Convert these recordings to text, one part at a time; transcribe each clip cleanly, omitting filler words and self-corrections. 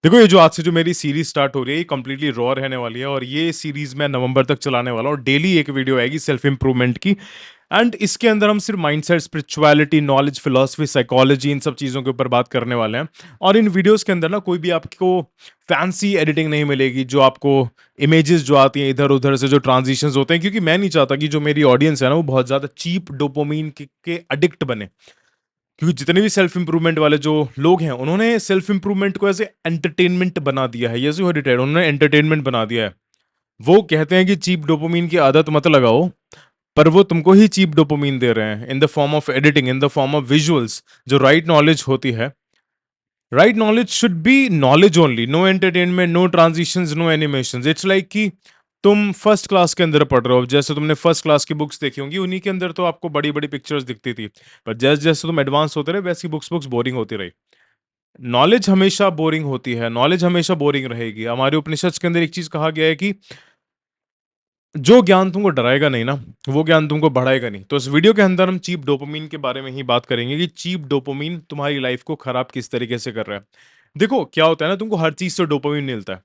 देखो, ये जो आज से जो मेरी सीरीज स्टार्ट हो रही है, ये कंप्लीटली रॉ रहने वाली है और ये सीरीज मैं नवंबर तक चलाने वाला हूँ। डेली एक वीडियो आएगी सेल्फ इंप्रूवमेंट की। एंड इसके अंदर हम सिर्फ mindset, spirituality, knowledge, philosophy, psychology, इन सब चीज़ों के ऊपर बात करने वाले हैं। और इन वीडियोस के अंदर ना कोई भी आपको फैंसी एडिटिंग नहीं मिलेगी, जो आपको इमेजेस जो आती हैं इधर उधर से, जो ट्रांजिशंस होते हैं, क्योंकि मैं नहीं चाहता कि जो मेरी ऑडियंस है ना वो बहुत ज़्यादा चीप डोपामिन के अडिक्ट बने। क्योंकि जितने भी सेल्फ इंप्रूवमेंट वाले जो लोग हैं, उन्होंने सेल्फ इंप्रूवमेंट को ऐसे एंटरटेनमेंट बना दिया है। यस, यू हेard it right, उन्होंने एंटरटेनमेंट बना दिया है। वो कहते हैं कि चीप डोपामिन की आदत मत लगाओ, पर वो तुमको ही चीप डोपामिन दे रहे हैं in the form of editing, in the form of visuals. जो राइट नॉलेज होती है, right knowledge should be knowledge only, no entertainment, no transitions, no animations. It's like कि तुम फर्स्ट क्लास के अंदर पढ़ रहे हो, जैसे तुमने फर्स्ट क्लास की बुक्स देखी होंगी, उन्हीं के अंदर तो आपको बड़ी बड़ी पिक्चर्स दिखती थी। पर जैसे जैसे तुम एडवांस होते रहे, वैसी बुक्स बुक्स बोरिंग होती रही। नॉलेज हमेशा बोरिंग होती है, नॉलेज हमेशा बोरिंग रहेगी। हमारे उपनिषद के अंदर एक चीज कहा गया है कि जो ज्ञान तुमको डराएगा नहीं ना, वो ज्ञान तुमको बढ़ाएगा नहीं। तो इस वीडियो के अंदर हम चीप डोपामिन के बारे में ही बात करेंगे कि चीप डोपामिन तुम्हारी लाइफ को खराब किस तरीके से कर रहा है। देखो क्या होता है ना, तुमको हर चीज से डोपामिन मिलता है।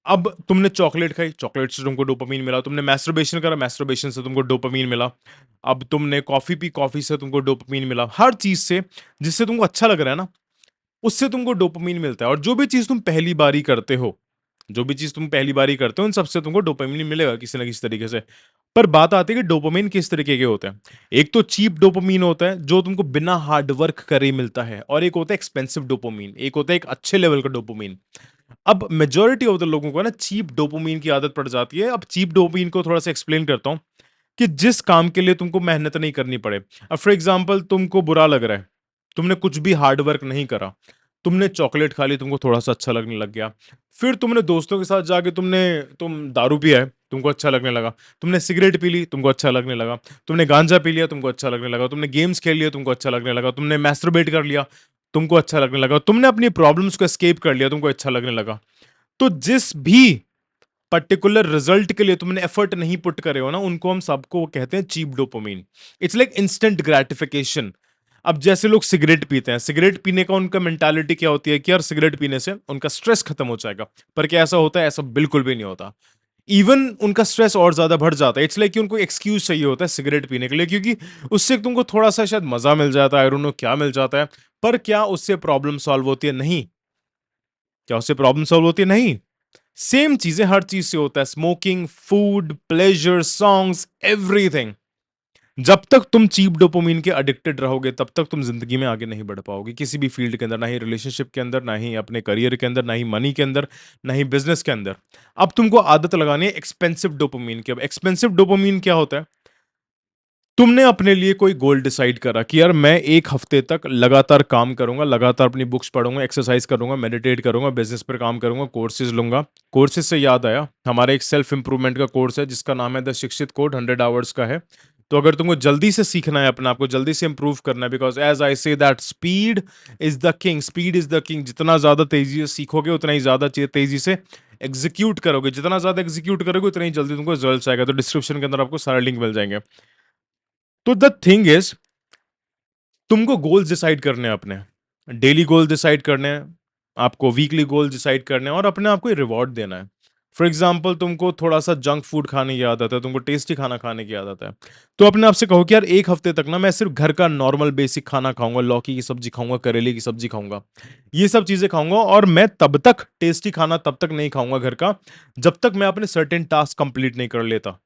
अब तुमने चॉकलेट खाई, चॉकलेट से तुमको डोपामिन मिला। तुमने मैस्टरबेशन करा, मैस्टरबेशन से तुमको डोपामिन मिला। अब तुमने कॉफी पी, कॉफी से तुमको डोपामिन मिला। हर चीज से जिससे तुमको अच्छा लग रहा है ना, उससे तुमको डोपामिन मिलता है। और जो भी चीज तुम पहली बारी करते हो, जो भी चीज तुम पहली बारी करते हो, उन सबसे तुमको डोपामिन मिलेगा किसी ना किसी तरीके से। पर बात आती है कि डोपामिन किस तरीके के होते हैं। एक तो चीप डोपामिन होता है, जो तुमको बिना हार्ड वर्क करे ही मिलता है, और एक होता है एक्सपेंसिव डोपामिन, एक होता है एक अच्छे लेवल का डोपामिन। अब मेजोरिटी ऑफ द लोगों को ना चीप डोपामिन की आदत पड़ जाती है। अब चीप डोपामिन को थोड़ा सा एक्सप्लेन करता हूँ कि जिस काम के लिए तुमको मेहनत नहीं करनी पड़े। अब फॉर एग्जाम्पल, तुमको बुरा लग रहा है, तुमने कुछ भी हार्ड वर्क नहीं करा, तुमने चॉकलेट खा ली, तुमको थोड़ा सा अच्छा लगने लग गया। फिर तुमने दोस्तों के साथ जाके तुम दारू पिया है, तुमको अच्छा लगने लगा। तुमने सिगरेट पी ली, तुमको अच्छा लगने लगा। तुमने गांजा पी लिया, तुमको अच्छा लगने लगा। तुमने गेम्स खेल लिया, तुमको अच्छा लगने लगा। तुमने मैस्टरबेट कर लिया, तुमको अच्छा लगने लगा। तुमने अपनी प्रॉब्लम्स को एस्केप कर लिया, तुमको अच्छा लगने लगा। तो जिस भी पर्टिकुलर रिजल्ट के लिए तुमने एफर्ट नहीं पुट करे हो ना, उनको हम सबको कहते हैं cheap dopamine. It's like instant gratification. अब जैसे लोग सिगरेट पीते हैं, सिगरेट पीने का उनका मेंटालिटी क्या होती है कि यार सिगरेट पीने से उनका स्ट्रेस खत्म हो जाएगा। पर क्या ऐसा होता है? ऐसा बिल्कुल भी नहीं होता। इवन उनका स्ट्रेस और ज्यादा बढ़ जाता है। इट्स लाइक कि उनको एक्सक्यूज चाहिए होता है सिगरेट पीने के लिए, क्योंकि उससे तुमको थोड़ा सा शायद मजा मिल जाता है, आई डोंट नो क्या मिल जाता है। पर क्या उससे प्रॉब्लम सॉल्व होती है? नहीं। क्या उससे प्रॉब्लम सॉल्व होती है? नहीं। सेम चीजें हर चीज से होता है, smoking, food, pleasure, songs, everything. जब तक तुम चीप डोपामिन के एडिक्टेड रहोगे, तब तक तुम जिंदगी में आगे नहीं बढ़ पाओगे, किसी भी फील्ड के अंदर, ना ही रिलेशनशिप के अंदर, ना ही अपने करियर के अंदर, ना ही मनी के अंदर, ना ही बिजनेस के अंदर। अब तुमको आदत लगानी है एक्सपेंसिव डोपामिन की। अब एक्सपेंसिव डोपामिन क्या होता है? तुमने अपने लिए कोई गोल डिसाइड करा कि यार मैं एक हफ्ते तक लगातार काम करूंगा, लगातार अपनी बुक्स पढ़ूंगा, एक्सरसाइज करूंगा, मेडिटेट करूंगा, बिजनेस पर काम करूंगा, कोर्सेज लूंगा। कोर्सेज से याद आया, हमारा एक सेल्फ इंप्रूवमेंट का कोर्स है जिसका नाम है द शिक्षित कोड, 100 आवर्स का है। तो अगर तुमको जल्दी से सीखना है, अपने आप को जल्दी से इंप्रूव करना है, because as I say that speed is the king, speed is the king. जितना ज्यादा तेजी से सीखोगे, उतना ही ज्यादा तेजी से एग्जीक्यूट करोगे। जितना ज्यादा एग्जीक्यूट करोगे, उतना ही जल्दी तुमको रिजल्ट आएगा। तो डिस्क्रिप्शन के अंदर आपको सारे लिंक मिल जाएंगे। तो द थिंग इज, तुमको गोल्स डिसाइड करने हैं अपने। डेली गोल डिसाइड करने हैं, आपको वीकली गोल डिसाइड करने हैं, और अपने आप को रिवॉर्ड देना है। फॉर एग्जाम्पल, तुमको थोड़ा सा जंक फूड खाने की आदत है, तुमको टेस्टी खाना खाने की आदत है। तो अपने आप से कहो कि यार एक हफ्ते तक ना मैं सिर्फ घर का नॉर्मल बेसिक खाना खाऊंगा, लौकी की सब्जी खाऊंगा, करेले की सब्जी खाऊंगा, ये सब चीजें खाऊंगा। और मैं तब तक टेस्टी खाना तब तक नहीं खाऊंगा घर का, जब तक मैं अपने सर्टेन टास्क कंप्लीट नहीं कर लेता,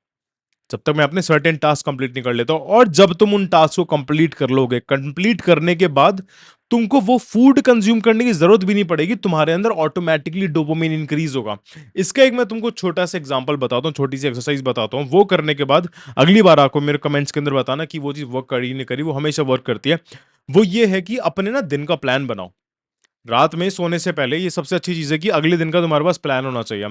जब तक मैं अपने सर्टेन टास्क कंप्लीट नहीं कर लेता हूं। और जब तुम उन टास्क को कंप्लीट कर लोगे, कंप्लीट करने के बाद तुमको वो फूड कंज्यूम करने की जरूरत भी नहीं पड़ेगी, तुम्हारे अंदर ऑटोमेटिकली डोपामिन इंक्रीज होगा। इसका एक मैं तुमको छोटा सा एग्जांपल बताता हूँ, छोटी सी एक्सरसाइज बताता हूँ। वो करने के बाद अगली बार आपको मेरे कमेंट्स के अंदर बताना कि वो चीज वर्क करी नहीं करी। वो हमेशा वर्क करती है। वो ये है कि अपने ना दिन का प्लान बनाओ। रात में सोने से पहले ये सबसे अच्छी चीज है कि अगले दिन का तुम्हारे पास प्लान होना चाहिए।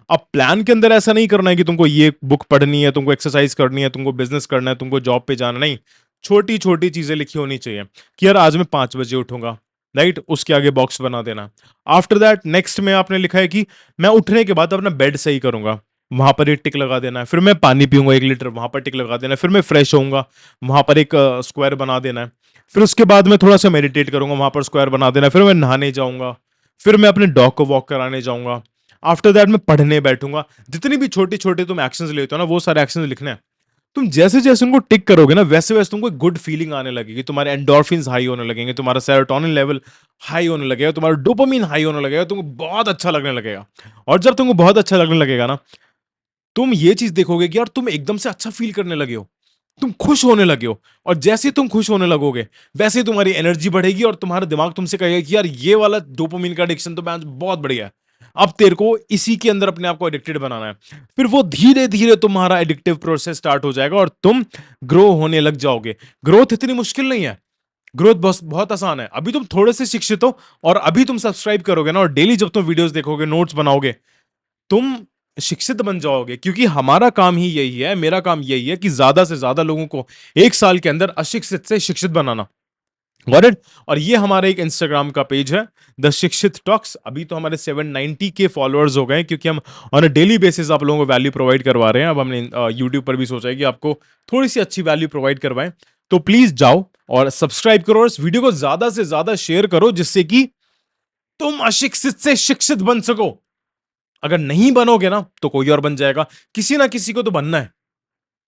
अब प्लान के अंदर ऐसा नहीं करना है कि तुमको ये बुक पढ़नी है, तुमको एक्सरसाइज करनी है, तुमको बिजनेस करना है, तुमको जॉब पे जाना, नहीं। छोटी छोटी चीजें लिखी होनी चाहिए कि यार आज मैं 5 बजे उठूंगा, राइट? उसके आगे बॉक्स बना देना। आफ्टर दैट नेक्स्ट में आपने लिखा है कि मैं उठने के बाद अपना बेड सही करूंगा, वहां पर एक टिक लगा देना है। फिर मैं पानी पीऊंगा 1 लीटर, वहां पर टिक लगा देना है। फिर मैं फ्रेश होऊंगा, वहां पर एक स्क्वायर बना देना है। फिर उसके बाद मैं थोड़ा सा मेडिटेट करूंगा, वहां पर स्क्वायर बना देना। फिर मैं नहाने जाऊंगा, फिर मैं अपने डॉग को वॉक कराने जाऊंगा। आफ्टर दैट मैं पढ़ने बैठूंगा। जितनी भी छोटे छोटे तुम एक्शंस लेते हो ना, वो सारे एक्शंस लिखने हैं। तुम जैसे जैसे उनको टिक करोगे ना, वैसे वैसे तुमको एक गुड फीलिंग आने लगेगी, तुम्हारे एंडोर्फिन्स हाई होने लगेंगे, तुम्हारा सेरोटोनिन लेवल हाई होने लगेगा, तुम्हारा डोपामिन हाई होने लगेगा, तुमको बहुत अच्छा लगने लगेगा। और जब तुमको बहुत अच्छा लगने लगेगा ना, तुम ये चीज देखोगे कि यार तुम एकदम से अच्छा फील करने लगे हो, तुम खुश होने लगे हो। और जैसे ही तुम खुश होने लगोगे, वैसे ही तुम्हारी एनर्जी बढ़ेगी और तुम्हारा दिमाग तुमसे कहेगा कि यार ये वाला डोपामिन का एडिक्शन तो मैं बहुत बढ़िया है। अब तेरे को इसी के अंदर अपने आप को एडिक्टेड बनाना है। फिर वो धीरे धीरे तुम्हारा एडिक्टिव प्रोसेस स्टार्ट हो जाएगा और तुम ग्रो होने लग जाओगे। ग्रोथ इतनी मुश्किल नहीं है, ग्रोथ बहुत बहुत आसान है। अभी तुम थोड़े से शिक्षित हो और अभी तुम सब्सक्राइब करोगे ना, और डेली जब तुम वीडियोस देखोगे, नोट्स बनाओगे, तुम शिक्षित बन जाओगे। क्योंकि हमारा काम ही यही है, मेरा काम यही है कि ज्यादा से ज्यादा लोगों को एक साल के अंदर अशिक्षित से शिक्षित बनाना। Got it? और ये हमारा एक इंस्टाग्राम का पेज है, द शिक्षित टॉक्स। अभी तो हमारे 790 के फॉलोअर्स हो गए हैं, क्योंकि हम ऑन अ डेली बेसिस आप लोगों को वैल्यू प्रोवाइड करवा रहे हैं। अब हमने यूट्यूब पर भी सोचा है कि आपको थोड़ी सी अच्छी वैल्यू प्रोवाइड करवाएं। तो प्लीज जाओ और सब्सक्राइब करो और इस वीडियो को ज्यादा से ज्यादा शेयर करो, जिससे कि तुम अशिक्षित से शिक्षित बन सको। अगर नहीं बनोगे ना, तो कोई और बन जाएगा। किसी ना किसी को तो बनना है,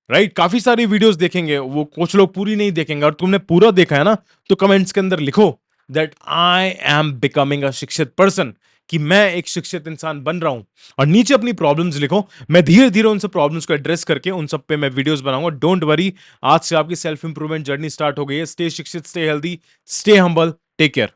राइट? काफी सारी वीडियोस देखेंगे, वो कुछ लोग पूरी नहीं देखेंगे, और तुमने पूरा देखा है ना, तो कमेंट्स के अंदर लिखो that I am becoming a शिक्षित पर्सन, कि मैं एक शिक्षित इंसान बन रहा हूं। और नीचे अपनी प्रॉब्लम्स लिखो। मैं धीरे धीरे उन सब प्रॉब्लम्स को एड्रेस करके उन सब पे मैं वीडियोस बनाऊंगा। डोंट वरी, आज से आपकी सेल्फ इंप्रूवमेंट जर्नी स्टार्ट हो गई है। स्टे शिक्षित, stay healthy, stay humble, take care.